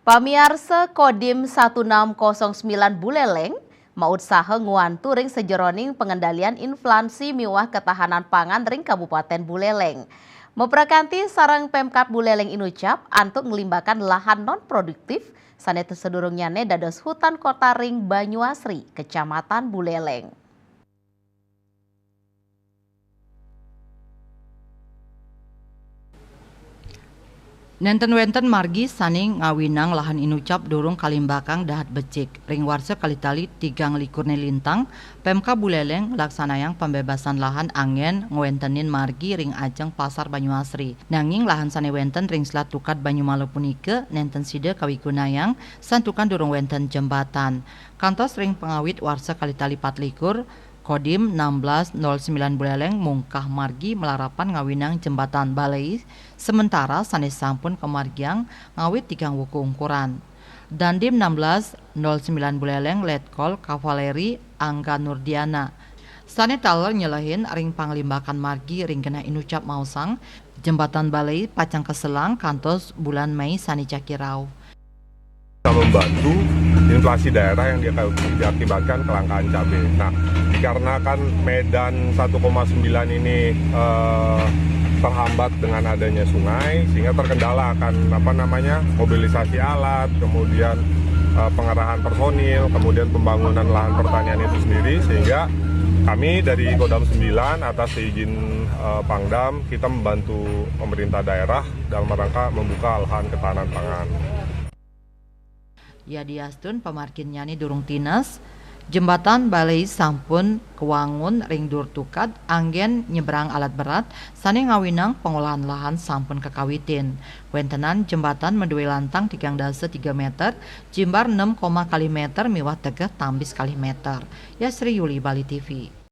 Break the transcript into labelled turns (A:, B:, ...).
A: Pamiarsa Kodim 1609 Buleleng maut saha nguantu ring sejeroning pengendalian inflasi miwah ketahanan pangan ring Kabupaten Buleleng. Meprakanti sarang Pemkab Buleleng inucap antuk ngelimbakan lahan non produktif sanetu sedurungnyane dados hutan kota ring Banyuasri, Kecamatan Buleleng.
B: Nenten-wenten margi saning ngawinang lahan inucap durung kalimbakang dahat becik. Ring warsa kalitali 3 likurne lintang, Pemka Buleleng laksanayang pembebasan lahan angen ngwentenin margi ring ajeng pasar Banyuasri. Nanging lahan sane wenten ring selat tukat Banyumalu punike nenten side kawigunayang santukan durung wenten jembatan. Kantos ring pengawit warsa kalitali 4 likur, Kodim 1609 Buleleng mungkah margi melarapan ngawinang jembatan balai sementara sanes sampun kemargiang ngawit 3 wuku ukuran. Dandim 1609 Buleleng letkol kavaleri Angga Nurdiana. Sane taler nyelehin ring panglimbakan margi ring kena inucap mausang jembatan balai pacang keselang kantos bulan Mei sani cakirau.
C: Membantu inflasi daerah yang diakibatkan kelangkaan cabai. Nah, dikarenakan Medan 1,9 ini terhambat dengan adanya sungai, sehingga terkendala akan mobilisasi alat, kemudian pengerahan personil, kemudian pembangunan lahan pertanian itu sendiri, sehingga kami dari Kodam 9 atas izin Pangdam kita membantu pemerintah daerah dalam rangka membuka lahan ketahanan pangan.
B: Ya diastun pemarkin nyani durung tines, jembatan balai sampun kewangun ring dur tukat anggen nyebrang alat berat sane ngawinang pengolahan lahan sampun kekawitin. Wentenan jembatan menduwe lantang 3 meter, jimbar 6, kali meter miwah tegeh tambis kali meter. Ya Sri Yuli Bali TV.